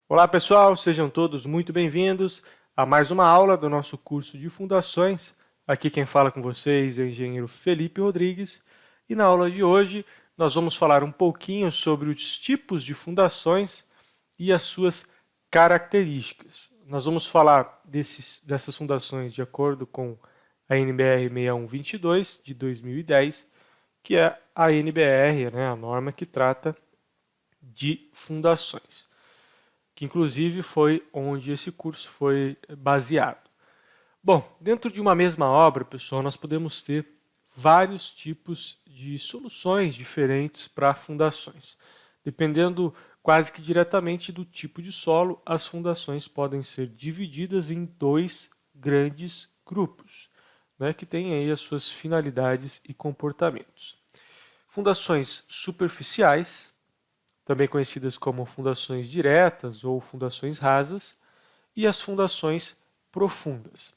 Olá pessoal, sejam todos muito bem-vindos a mais uma aula do nosso curso de Fundações. Aqui quem fala com vocês é o engenheiro Felipe Rodrigues e na aula de hoje nós vamos falar um pouquinho sobre os tipos de fundações e as suas características. Nós vamos falar dessas fundações de acordo com a NBR 6122 de 2010, que é a NBR, a norma que trata de fundações, que inclusive foi onde esse curso foi baseado. Bom, dentro de uma mesma obra, pessoal, nós podemos ter vários tipos de soluções diferentes para fundações. Dependendo quase que diretamente do tipo de solo, as fundações podem ser divididas em dois grandes grupos, que têm aí as suas finalidades e comportamentos. Fundações superficiais, também conhecidas como fundações diretas ou fundações rasas, e as fundações profundas.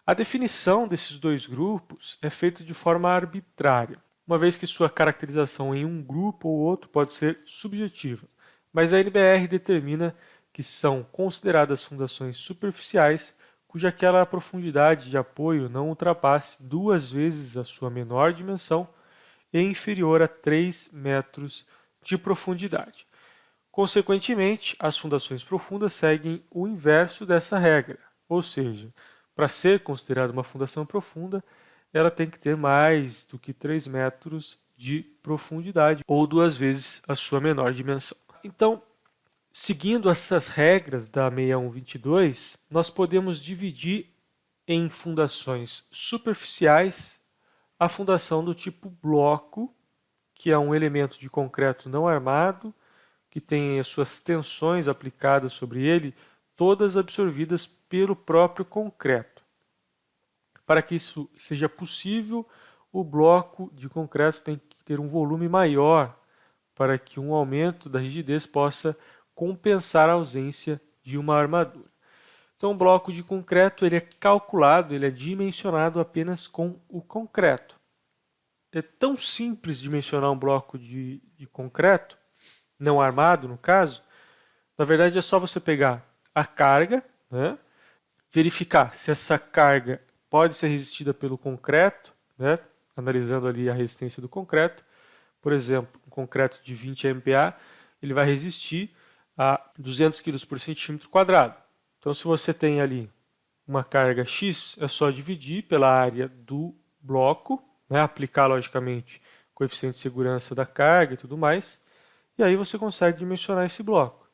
A definição desses dois grupos é feita de forma arbitrária, uma vez que sua caracterização em um grupo ou outro pode ser subjetiva, mas a NBR determina que são consideradas fundações superficiais cuja aquela profundidade de apoio não ultrapasse 2 vezes a sua menor dimensão e inferior a 3 metros de profundidade. Consequentemente, as fundações profundas seguem o inverso dessa regra, ou seja, para ser considerada uma fundação profunda, ela tem que ter mais do que 3 metros de profundidade, ou 2 vezes a sua menor dimensão. Então, seguindo essas regras da 6122, nós podemos dividir em fundações superficiais a fundação do tipo bloco, que é um elemento de concreto não armado, que tem as suas tensões aplicadas sobre ele, todas absorvidas pelo próprio concreto. Para que isso seja possível, o bloco de concreto tem que ter um volume maior para que um aumento da rigidez possa compensar a ausência de uma armadura. Então, o bloco de concreto ele é calculado, ele é dimensionado apenas com o concreto. É tão simples dimensionar um bloco de concreto, não armado no caso. Na verdade é só você pegar a carga, verificar se essa carga pode ser resistida pelo concreto, analisando ali a resistência do concreto. Por exemplo, um concreto de 20 MPa, ele vai resistir a 200 kg por centímetro quadrado. Então, se você tem ali uma carga X, é só dividir pela área do bloco, aplicar logicamente o coeficiente de segurança da carga e tudo mais, e aí você consegue dimensionar esse bloco.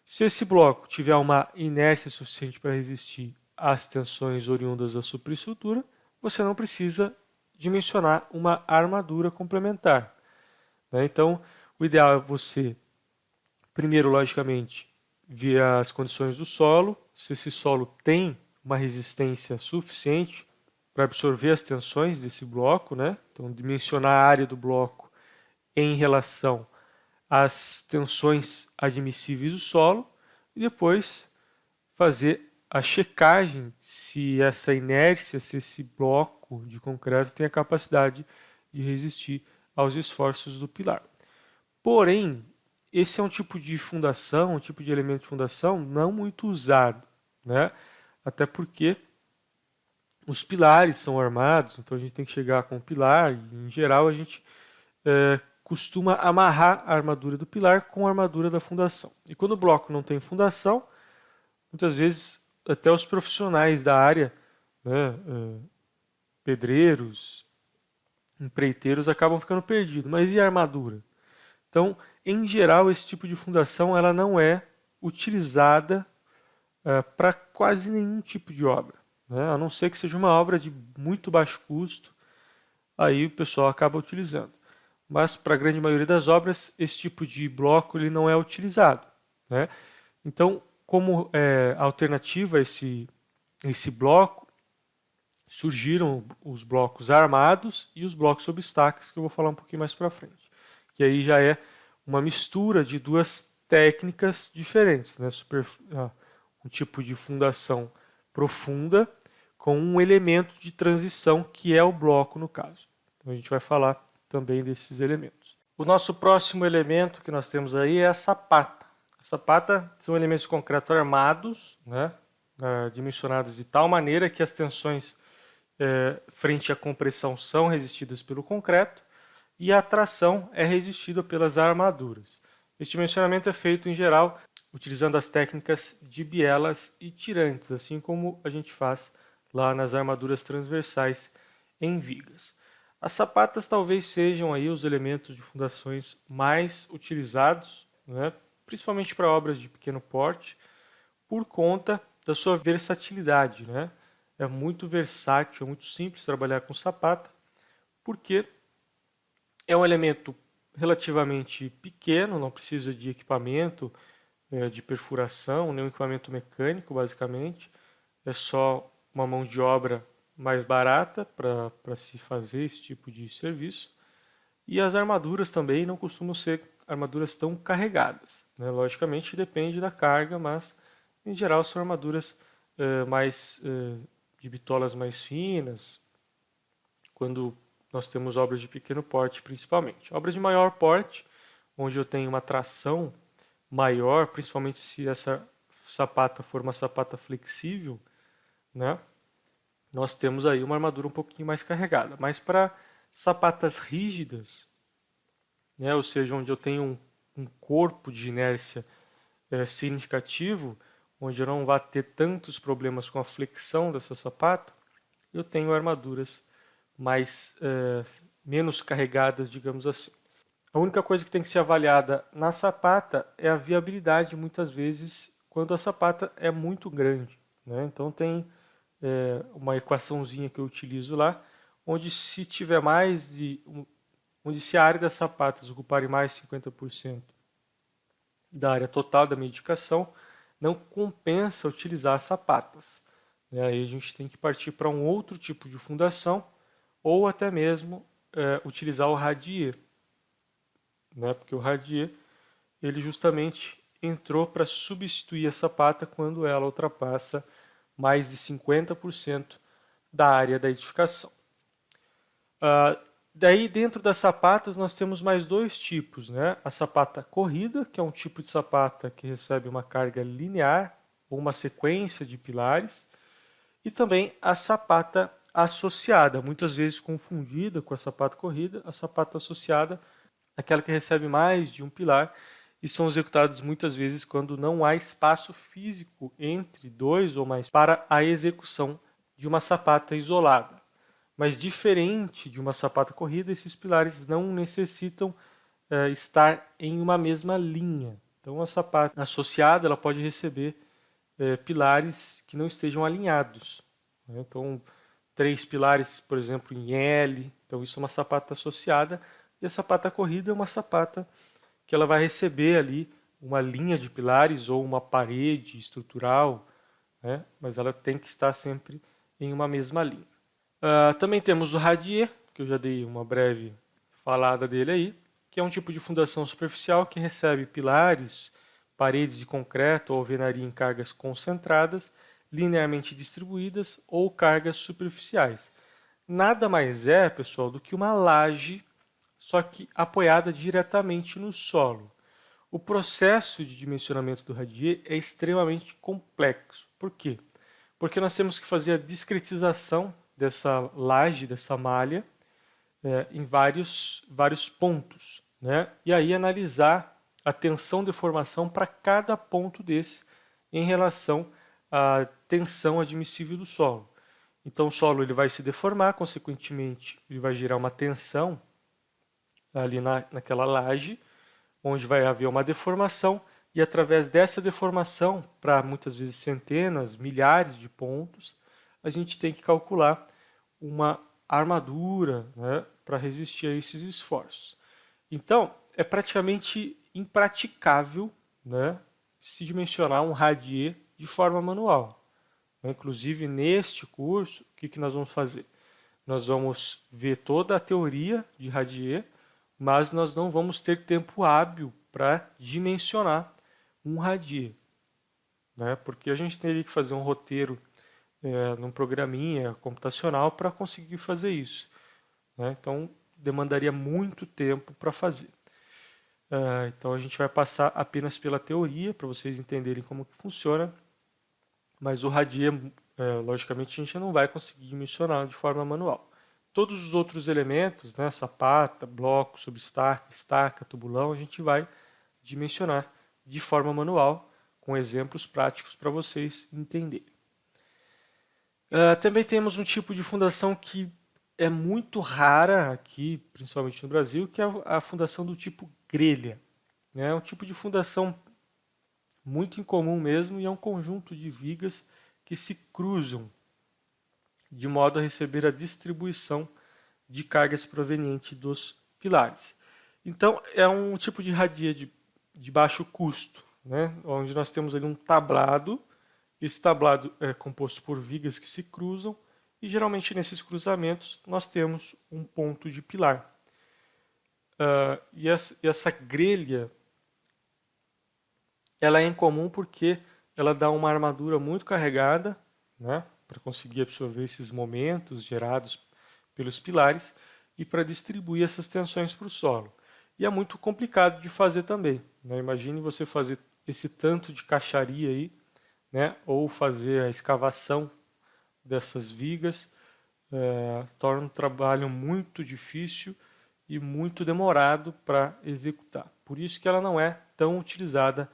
Se esse bloco tiver uma inércia suficiente para resistir às tensões oriundas da superestrutura, você não precisa dimensionar uma armadura complementar. Então, o ideal é você, primeiro, logicamente, ver as condições do solo, se esse solo tem uma resistência suficiente para absorver as tensões desse bloco, então dimensionar a área do bloco em relação às tensões admissíveis do solo e depois fazer a checagem se essa inércia, se esse bloco de concreto tem a capacidade de resistir aos esforços do pilar. Porém, esse é um tipo de fundação, um tipo de elemento de fundação não muito usado, até porque os pilares são armados, então a gente tem que chegar com o pilar e, em geral, a gente costuma amarrar a armadura do pilar com a armadura da fundação. E quando o bloco não tem fundação, muitas vezes até os profissionais da área, pedreiros, empreiteiros, acabam ficando perdidos. Mas e a armadura? Então, em geral, esse tipo de fundação ela não é utilizada para quase nenhum tipo de obra, a não ser que seja uma obra de muito baixo custo, aí o pessoal acaba utilizando. Mas para a grande maioria das obras, esse tipo de bloco ele não é utilizado. Então, como alternativa a esse bloco, surgiram os blocos armados e os blocos sob estacas, que eu vou falar um pouquinho mais para frente. Que aí já é uma mistura de duas técnicas diferentes, um tipo de fundação profunda com um elemento de transição que é o bloco no caso. Então a gente vai falar também desses elementos. O nosso próximo elemento que nós temos aí é a sapata. A sapata são elementos de concreto armados, né, dimensionados de tal maneira que as tensões frente à compressão são resistidas pelo concreto e a tração é resistida pelas armaduras. Este dimensionamento é feito, em geral, utilizando as técnicas de bielas e tirantes, assim como a gente faz lá nas armaduras transversais em vigas. As sapatas talvez sejam aí os elementos de fundações mais utilizados, né, principalmente para obras de pequeno porte, por conta da sua versatilidade, né? É muito versátil, é muito simples trabalhar com sapata, porque é um elemento relativamente pequeno, não precisa de equipamento de perfuração, nenhum equipamento mecânico, basicamente. É só uma mão de obra mais barata para se fazer esse tipo de serviço. E as armaduras também não costumam ser armaduras tão carregadas, né? Logicamente depende da carga, mas em geral são armaduras de bitolas mais finas, quando nós temos obras de pequeno porte principalmente. Obras de maior porte, onde eu tenho uma tração maior, principalmente se essa sapata for uma sapata flexível, né? Nós temos aí uma armadura um pouquinho mais carregada. Mas para sapatas rígidas, né, ou seja, onde eu tenho um corpo de inércia significativo, onde eu não vá ter tantos problemas com a flexão dessa sapata, eu tenho armaduras menos carregadas, digamos assim. A única coisa que tem que ser avaliada na sapata é a viabilidade, muitas vezes, quando a sapata é muito grande, né? Então tem uma equaçãozinha que eu utilizo lá, onde se tiver onde se a área das sapatas ocuparem mais de 50% da área total da minha edificação, não compensa utilizar sapatas. Aí a gente tem que partir para um outro tipo de fundação, ou até mesmo utilizar o radier, né? Porque o radier ele justamente entrou para substituir a sapata quando ela ultrapassa mais de 50% da área da edificação. Daí dentro das sapatas nós temos mais dois tipos, né? A sapata corrida, que é um tipo de sapata que recebe uma carga linear ou uma sequência de pilares, e também a sapata associada, muitas vezes confundida com a sapata corrida. A sapata associada, aquela que recebe mais de um pilar, e são executados muitas vezes quando não há espaço físico entre dois ou mais para a execução de uma sapata isolada. Mas diferente de uma sapata corrida, esses pilares não necessitam estar em uma mesma linha. Então a sapata associada ela pode receber pilares que não estejam alinhados, né? Então 3 pilares, por exemplo, em L, então isso é uma sapata associada, e a sapata corrida é uma sapata que ela vai receber ali uma linha de pilares ou uma parede estrutural, né? Mas ela tem que estar sempre em uma mesma linha. Também temos o radier, que eu já dei uma breve falada dele aí, que é um tipo de fundação superficial que recebe pilares, paredes de concreto ou alvenaria em cargas concentradas, linearmente distribuídas ou cargas superficiais. Nada mais é, pessoal, do que uma laje, só que apoiada diretamente no solo. O processo de dimensionamento do radier é extremamente complexo. Por quê? Porque nós temos que fazer a discretização dessa laje, dessa malha, em vários pontos, né? E aí analisar a tensão de formação para cada ponto desse em relação à tensão admissível do solo. Então o solo ele vai se deformar, consequentemente ele vai gerar uma tensão ali naquela laje, onde vai haver uma deformação, e através dessa deformação, para muitas vezes centenas, milhares de pontos, a gente tem que calcular uma armadura, né, para resistir a esses esforços. Então, é praticamente impraticável, né, se dimensionar um radier de forma manual. Inclusive, neste curso, o que nós vamos fazer? Nós vamos ver toda a teoria de radier, mas nós não vamos ter tempo hábil para dimensionar um radier, né? Porque a gente teria que fazer um roteiro num programinha computacional para conseguir fazer isso, né? Então demandaria muito tempo para fazer. Então a gente vai passar apenas pela teoria para vocês entenderem como que funciona, mas o radier, logicamente, a gente não vai conseguir dimensionar de forma manual. Todos os outros elementos, né, sapata, bloco, subestaca, estaca, tubulão, a gente vai dimensionar de forma manual, com exemplos práticos para vocês entenderem. Também temos um tipo de fundação que é muito rara aqui, principalmente no Brasil, que é a fundação do tipo grelha. É um tipo de fundação muito incomum mesmo e é um conjunto de vigas que se cruzam de modo a receber a distribuição de cargas proveniente dos pilares. Então, é um tipo de radier de baixo custo, né? Onde nós temos ali um tablado. Esse tablado é composto por vigas que se cruzam e geralmente nesses cruzamentos nós temos um ponto de pilar. E essa grelha ela é incomum porque ela dá uma armadura muito carregada, né, para conseguir absorver esses momentos gerados pelos pilares e para distribuir essas tensões para o solo. E é muito complicado de fazer também. Né? Imagine você fazer esse tanto de caixaria aí, né, ou fazer a escavação dessas vigas, torna um trabalho muito difícil e muito demorado para executar. Por isso que ela não é tão utilizada,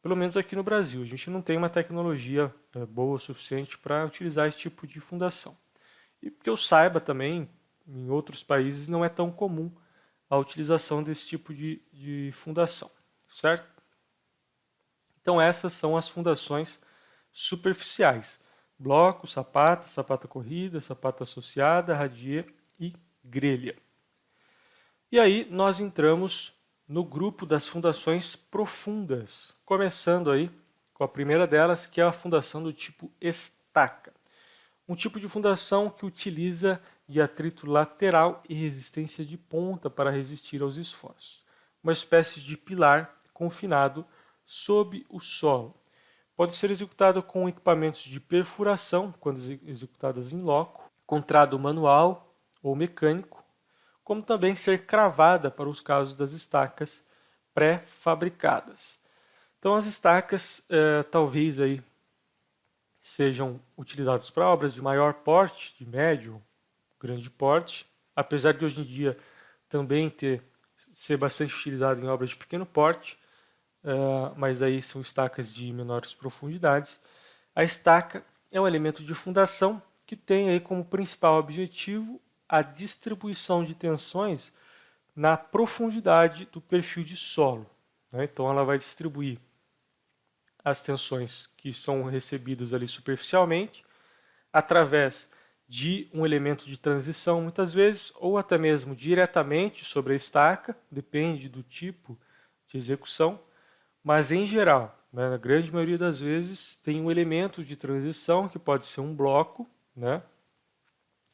pelo menos aqui no Brasil. A gente não tem uma tecnologia boa o suficiente para utilizar esse tipo de fundação. E que eu saiba também, em outros países não é tão comum a utilização desse tipo de fundação, certo? Então essas são as fundações superficiais: bloco, sapata, sapata corrida, sapata associada, radier e grelha. E aí nós entramos no grupo das fundações profundas, começando aí com a primeira delas, que é a fundação do tipo estaca. Um tipo de fundação que utiliza de atrito lateral e resistência de ponta para resistir aos esforços. Uma espécie de pilar confinado sob o solo. Pode ser executado com equipamentos de perfuração, quando executadas em loco, contrado manual ou mecânico, como também ser cravada para os casos das estacas pré-fabricadas. Então as estacas talvez aí sejam utilizadas para obras de maior porte, de médio, grande porte, apesar de hoje em dia também ser bastante utilizado em obras de pequeno porte, mas aí são estacas de menores profundidades. A estaca é um elemento de fundação que tem aí como principal objetivo a distribuição de tensões na profundidade do perfil de solo. Né? Então ela vai distribuir as tensões que são recebidas ali superficialmente através de um elemento de transição muitas vezes, ou até mesmo diretamente sobre a estaca, depende do tipo de execução, mas em geral, né, na grande maioria das vezes, tem um elemento de transição que pode ser um bloco, né?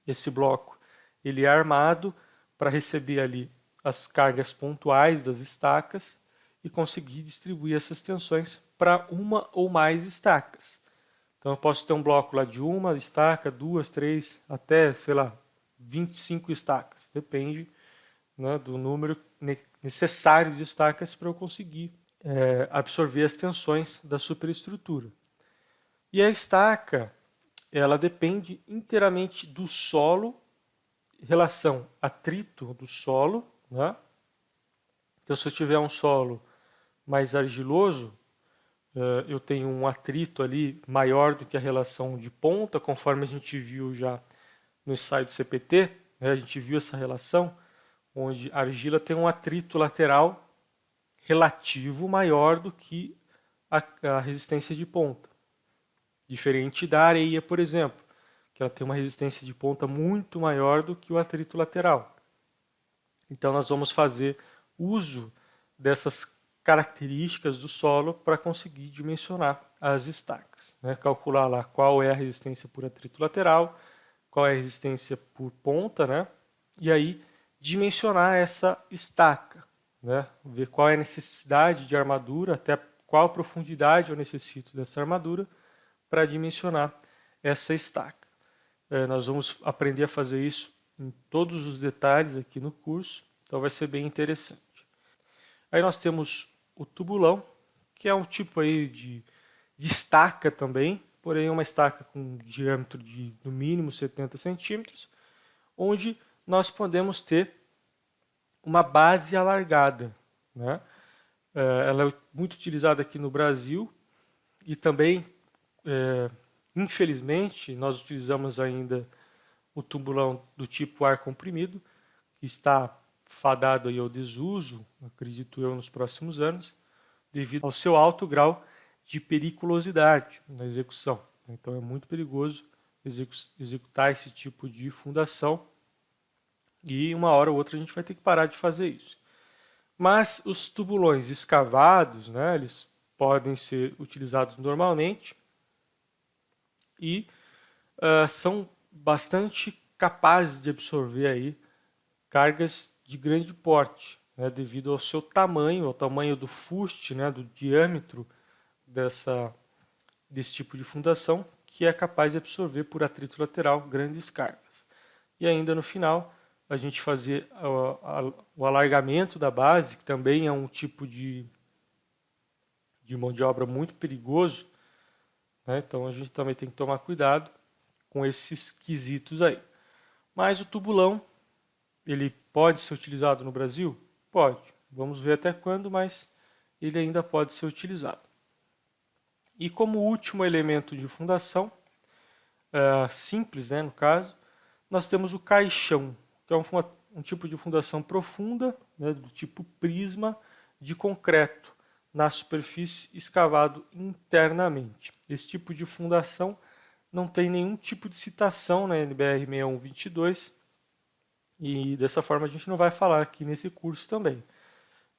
Esse bloco ele é armado para receber ali as cargas pontuais das estacas e conseguir distribuir essas tensões para uma ou mais estacas. Então eu posso ter um bloco lá de uma estaca, duas, três, até, sei lá, 25 estacas. Depende, né, do número necessário de estacas para eu conseguir absorver as tensões da superestrutura. E a estaca, ela depende inteiramente do solo, relação atrito do solo, né? Então se eu tiver um solo mais argiloso, eu tenho um atrito ali maior do que a relação de ponta, conforme a gente viu já no ensaio do CPT, né? A gente viu essa relação, onde a argila tem um atrito lateral relativo maior do que a resistência de ponta. Diferente da areia, por exemplo, que ela tem uma resistência de ponta muito maior do que o atrito lateral. Então nós vamos fazer uso dessas características do solo para conseguir dimensionar as estacas. Né? Calcular lá qual é a resistência por atrito lateral, qual é a resistência por ponta, né? E aí dimensionar essa estaca. Né? Ver qual é a necessidade de armadura, até qual profundidade eu necessito dessa armadura para dimensionar essa estaca. Nós vamos aprender a fazer isso em todos os detalhes aqui no curso, então vai ser bem interessante. Aí nós temos o tubulão, que é um tipo aí de estaca também, porém é uma estaca com diâmetro de no mínimo 70 centímetros, onde nós podemos ter uma base alargada, né? Ela é muito utilizada aqui no Brasil e também, infelizmente, nós utilizamos ainda o tubulão do tipo ar comprimido, que está fadado aí ao desuso, acredito eu, nos próximos anos, devido ao seu alto grau de periculosidade na execução. Então é muito perigoso executar esse tipo de fundação e uma hora ou outra a gente vai ter que parar de fazer isso. Mas os tubulões escavados, né, eles podem ser utilizados normalmente e são bastante capazes de absorver aí cargas de grande porte, né, devido ao seu tamanho, ao tamanho do fuste, né, do diâmetro desse tipo de fundação, que é capaz de absorver por atrito lateral grandes cargas. E ainda no final, a gente fazer o alargamento da base, que também é um tipo de mão de obra muito perigoso, né? Então a gente também tem que tomar cuidado com esses quesitos aí. Mas o tubulão, ele pode ser utilizado no Brasil? Pode. Vamos ver até quando, mas ele ainda pode ser utilizado. E como último elemento de fundação, simples, né, no caso, nós temos o caixão, que é um tipo de fundação profunda, né, do tipo prisma, de concreto, na superfície escavado internamente. Esse tipo de fundação não tem nenhum tipo de citação na NBR 6122, e dessa forma a gente não vai falar aqui nesse curso também.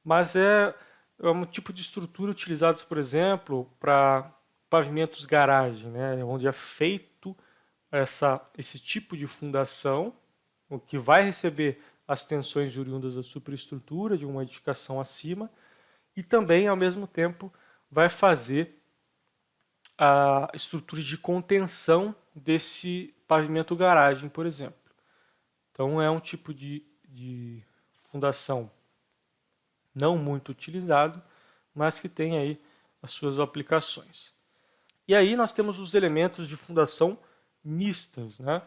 Mas é um tipo de estrutura utilizada, por exemplo, para pavimentos garagem, né, onde é feito esse tipo de fundação, o que vai receber as tensões oriundas da superestrutura de uma edificação acima e também, ao mesmo tempo, vai fazer a estrutura de contenção desse pavimento garagem, por exemplo. Então, é um tipo de fundação não muito utilizado, mas que tem aí as suas aplicações. E aí nós temos os elementos de fundação mistas, né?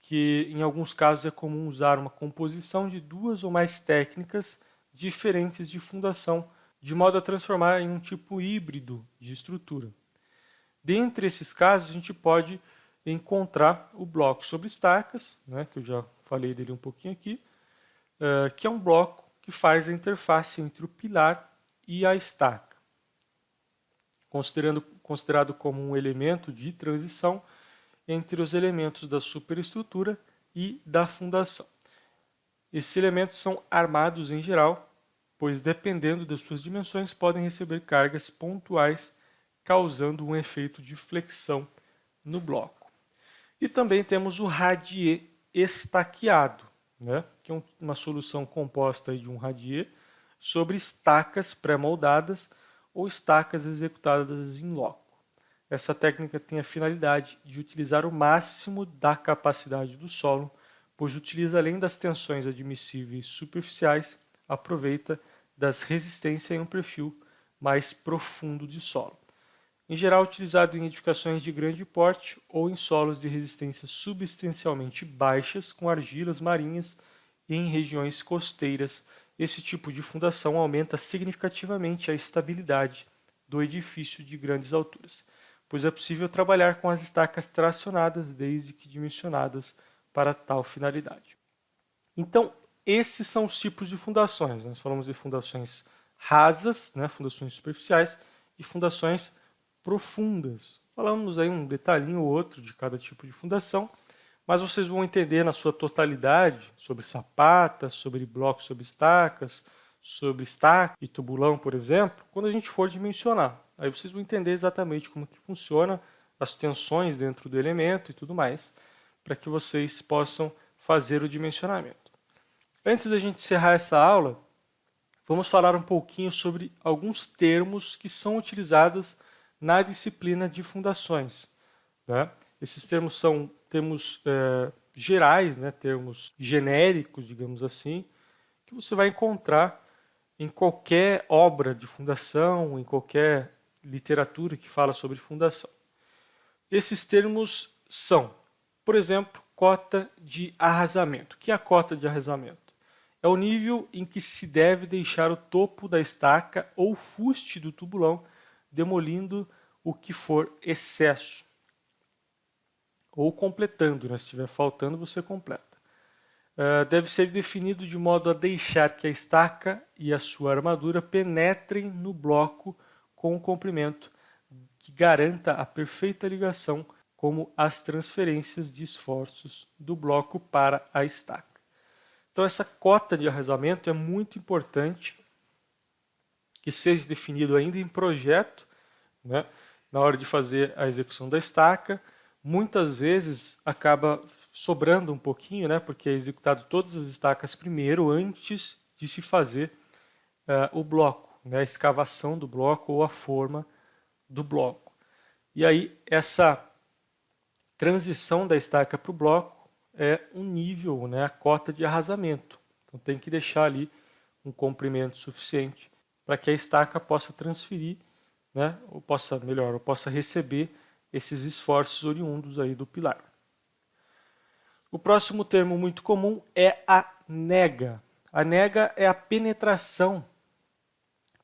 Que em alguns casos é comum usar uma composição de duas ou mais técnicas diferentes de fundação, de modo a transformar em um tipo híbrido de estrutura. Dentre esses casos, a gente pode encontrar o bloco sobre estacas, né, que eu já falei dele um pouquinho aqui, que é um bloco que faz a interface entre o pilar e a estaca, considerado como um elemento de transição entre os elementos da superestrutura e da fundação. Esses elementos são armados em geral, pois dependendo das suas dimensões podem receber cargas pontuais, causando um efeito de flexão no bloco. E também temos o radier estaqueado, né, que é uma solução composta de um radier sobre estacas pré-moldadas ou estacas executadas em loco. Essa técnica tem a finalidade de utilizar o máximo da capacidade do solo, pois utiliza, além das tensões admissíveis superficiais, aproveita das resistências em um perfil mais profundo de solo. Em geral, utilizado em edificações de grande porte ou em solos de resistência substancialmente baixas, com argilas marinhas e em regiões costeiras. Esse tipo de fundação aumenta significativamente a estabilidade do edifício de grandes alturas, pois é possível trabalhar com as estacas tracionadas, desde que dimensionadas para tal finalidade. Então, esses são os tipos de fundações. Nós falamos de fundações rasas, né, fundações superficiais, e fundações profundas. Falamos aí um detalhinho ou outro de cada tipo de fundação, mas vocês vão entender na sua totalidade sobre sapatas, sobre blocos sobre estacas, sobre estaca e tubulão, por exemplo, quando a gente for dimensionar. Aí vocês vão entender exatamente como que funciona as tensões dentro do elemento e tudo mais, para que vocês possam fazer o dimensionamento. Antes da gente encerrar essa aula, vamos falar um pouquinho sobre alguns termos que são utilizados na disciplina de fundações, né? Esses termos são termos gerais, né? Termos genéricos, digamos assim, que você vai encontrar em qualquer obra de fundação, em qualquer literatura que fala sobre fundação. Esses termos são, por exemplo, cota de arrasamento. O que é a cota de arrasamento? É o nível em que se deve deixar o topo da estaca ou fuste do tubulão, demolindo o que for excesso. Ou completando, né? Se estiver faltando, você completa. Deve ser definido de modo a deixar que a estaca e a sua armadura penetrem no bloco com um comprimento que garanta a perfeita ligação, como as transferências de esforços do bloco para a estaca. Então essa cota de arrasamento é muito importante que seja definido ainda em projeto, né, na hora de fazer a execução da estaca. Muitas vezes acaba sobrando um pouquinho, né, porque é executado todas as estacas primeiro, antes de se fazer o bloco, né, a escavação do bloco ou a forma do bloco. E aí essa transição da estaca para o bloco é um nível, né, a cota de arrasamento. Então tem que deixar ali um comprimento suficiente para que a estaca possa transferir, né, ou possa receber esses esforços oriundos aí do pilar. O próximo termo muito comum é a nega. A nega é a penetração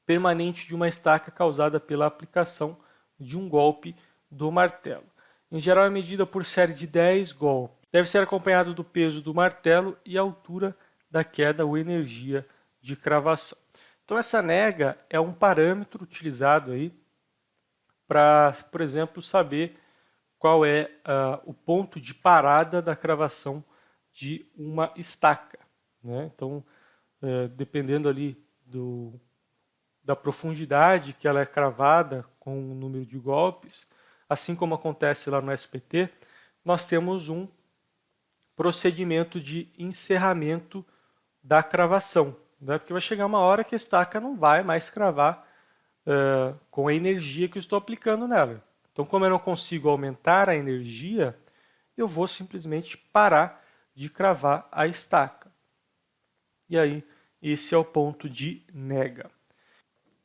permanente de uma estaca causada pela aplicação de um golpe do martelo. Em geral é medida por série de 10 golpes. Deve ser acompanhado do peso do martelo e a altura da queda ou energia de cravação. Então essa nega é um parâmetro utilizado aí para, por exemplo, saber qual é o ponto de parada da cravação de uma estaca, né? Então, dependendo ali da profundidade que ela é cravada com o número de golpes, assim como acontece lá no SPT, nós temos um procedimento de encerramento da cravação, né? Porque vai chegar uma hora que a estaca não vai mais cravar com a energia que eu estou aplicando nela. Então, como eu não consigo aumentar a energia, eu vou simplesmente parar de cravar a estaca. E aí, esse é o ponto de nega.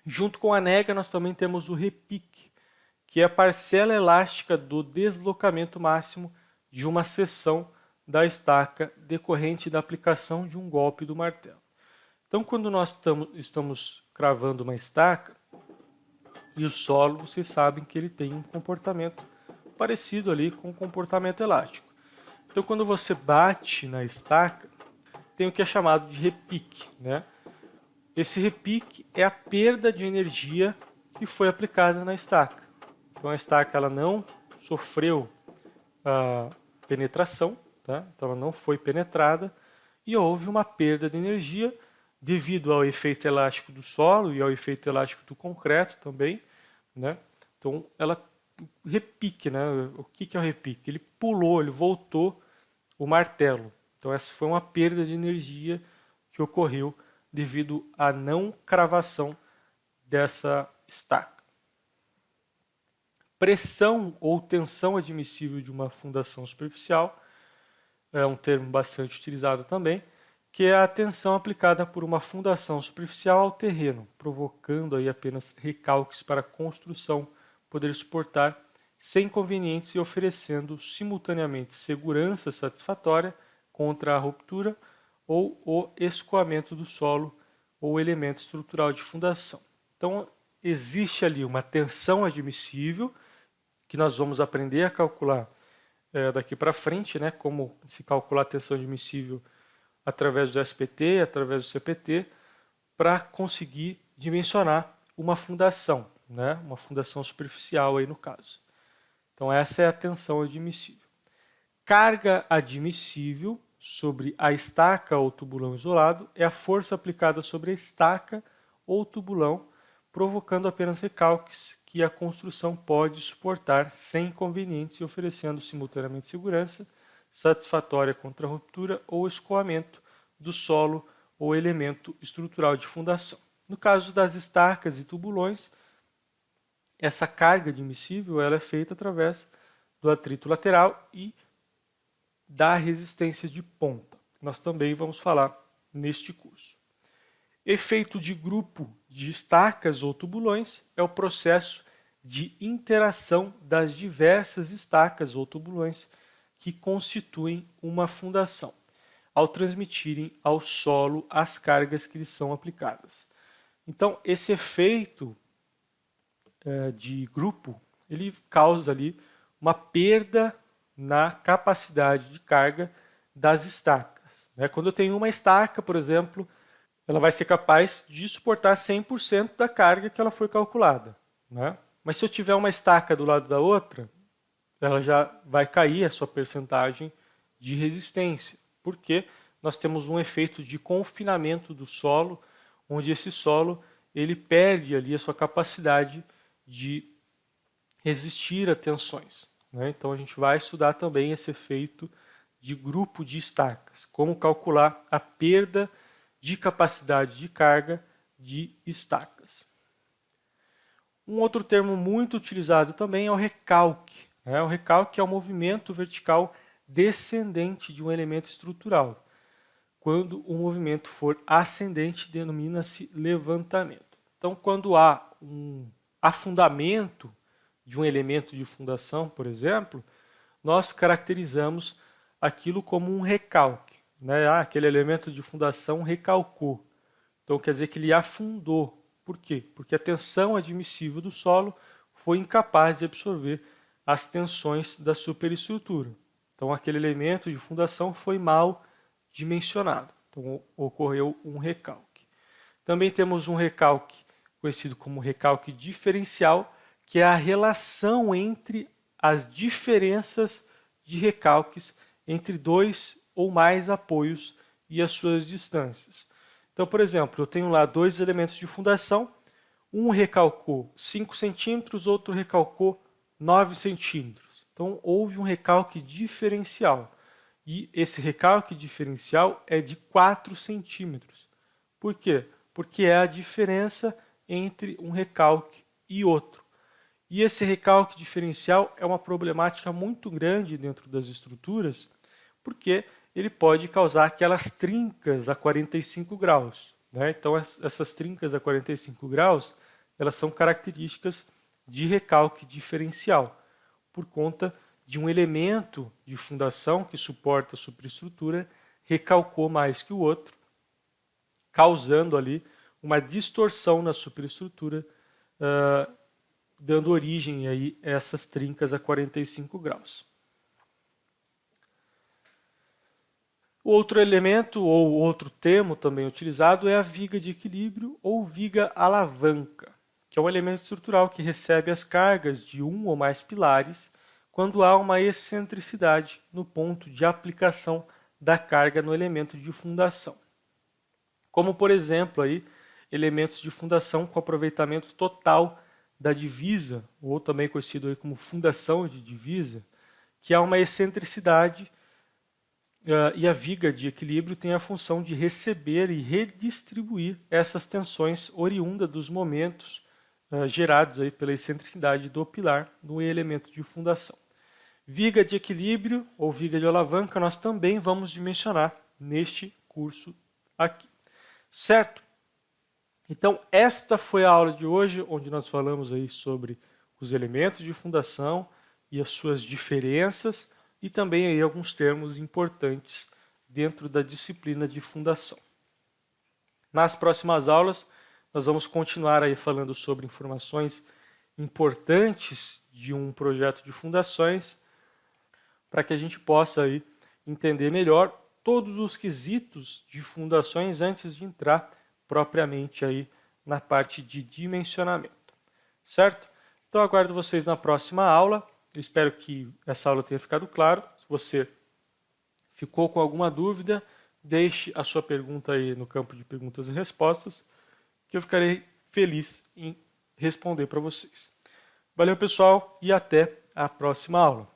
Junto com a nega, nós também temos o repique, que é a parcela elástica do deslocamento máximo de uma seção da estaca decorrente da aplicação de um golpe do martelo. Então, quando nós estamos cravando uma estaca, e o solo, vocês sabem que ele tem um comportamento parecido ali com o comportamento elástico. Então, quando você bate na estaca, tem o que é chamado de repique, né? Esse repique é a perda de energia que foi aplicada na estaca. Então, a estaca ela não sofreu a penetração, tá? Então ela não foi penetrada e houve uma perda de energia devido ao efeito elástico do solo e ao efeito elástico do concreto também, né? Então ela repique, né? O que é o repique? Ele pulou, ele voltou o martelo. Então essa foi uma perda de energia que ocorreu devido à não cravação dessa estaca. Pressão ou tensão admissível de uma fundação superficial é um termo bastante utilizado também, que é a tensão aplicada por uma fundação superficial ao terreno, provocando aí apenas recalques para a construção poder suportar sem inconvenientes e oferecendo simultaneamente segurança satisfatória contra a ruptura ou o escoamento do solo ou elemento estrutural de fundação. Então, existe ali uma tensão admissível, que nós vamos aprender a calcular daqui para frente, né, como se calcular a tensão admissível através do SPT, através do CPT, para conseguir dimensionar uma fundação, né, uma fundação superficial aí no caso. Então essa é a tensão admissível. Carga admissível sobre a estaca ou tubulão isolado é a força aplicada sobre a estaca ou tubulão, provocando apenas recalques que a construção pode suportar sem inconvenientes e oferecendo simultaneamente segurança satisfatória contra a ruptura ou escoamento do solo ou elemento estrutural de fundação. No caso das estacas e tubulões, essa carga admissível ela é feita através do atrito lateral e da resistência de ponta. Nós também vamos falar neste curso. Efeito de grupo de estacas ou tubulões é o processo de interação das diversas estacas ou tubulões que constituem uma fundação, ao transmitirem ao solo as cargas que lhes são aplicadas. Então, esse efeito de grupo, ele causa ali uma perda na capacidade de carga das estacas. Quando eu tenho uma estaca, por exemplo, ela vai ser capaz de suportar 100% da carga que ela foi calculada. Mas se eu tiver uma estaca do lado da outra, ela já vai cair a sua percentagem de resistência, porque nós temos um efeito de confinamento do solo, onde esse solo ele perde ali a sua capacidade de resistir a tensões. Então a gente vai estudar também esse efeito de grupo de estacas, como calcular a perda de capacidade de carga de estacas. Um outro termo muito utilizado também é o recalque. O recalque é o movimento vertical descendente de um elemento estrutural. Quando o movimento for ascendente, denomina-se levantamento. Então, quando há um afundamento de um elemento de fundação, por exemplo, nós caracterizamos aquilo como um recalque. Aquele elemento de fundação recalcou. Então, quer dizer que ele afundou. Por quê? Porque a tensão admissível do solo foi incapaz de absorver as tensões da superestrutura. Então, aquele elemento de fundação foi mal dimensionado. Então, ocorreu um recalque. Também temos um recalque conhecido como recalque diferencial, que é a relação entre as diferenças de recalques entre dois ou mais apoios e as suas distâncias. Então, por exemplo, eu tenho lá dois elementos de fundação, um recalcou 5 centímetros, outro recalcou 9 centímetros. Então, houve um recalque diferencial. E esse recalque diferencial é de 4 centímetros. Por quê? Porque é a diferença entre um recalque e outro. E esse recalque diferencial é uma problemática muito grande dentro das estruturas, porque ele pode causar aquelas trincas a 45 graus. Então, essas trincas a 45 graus, elas são características de recalque diferencial, por conta de um elemento de fundação que suporta a superestrutura recalcou mais que o outro, causando ali uma distorção na superestrutura, dando origem aí a essas trincas a 45 graus. O outro elemento ou outro termo também utilizado é a viga de equilíbrio ou viga alavanca, que é um elemento estrutural que recebe as cargas de um ou mais pilares quando há uma excentricidade no ponto de aplicação da carga no elemento de fundação. Como, por exemplo, aí, elementos de fundação com aproveitamento total da divisa, ou também conhecido aí como fundação de divisa, que há uma excentricidade e a viga de equilíbrio tem a função de receber e redistribuir essas tensões oriundas dos momentos gerados aí pela excentricidade do pilar no elemento de fundação. Viga de equilíbrio ou viga de alavanca nós também vamos dimensionar neste curso aqui. Certo? Então, esta foi a aula de hoje, onde nós falamos aí sobre os elementos de fundação e as suas diferenças, e também aí alguns termos importantes dentro da disciplina de fundação. Nas próximas aulas, nós vamos continuar aí falando sobre informações importantes de um projeto de fundações, para que a gente possa aí entender melhor todos os quesitos de fundações antes de entrar propriamente aí na parte de dimensionamento. Certo? Então aguardo vocês na próxima aula. Eu espero que essa aula tenha ficado claro. Se você ficou com alguma dúvida, deixe a sua pergunta aí no campo de perguntas e respostas, que eu ficarei feliz em responder para vocês. Valeu, pessoal, e até a próxima aula.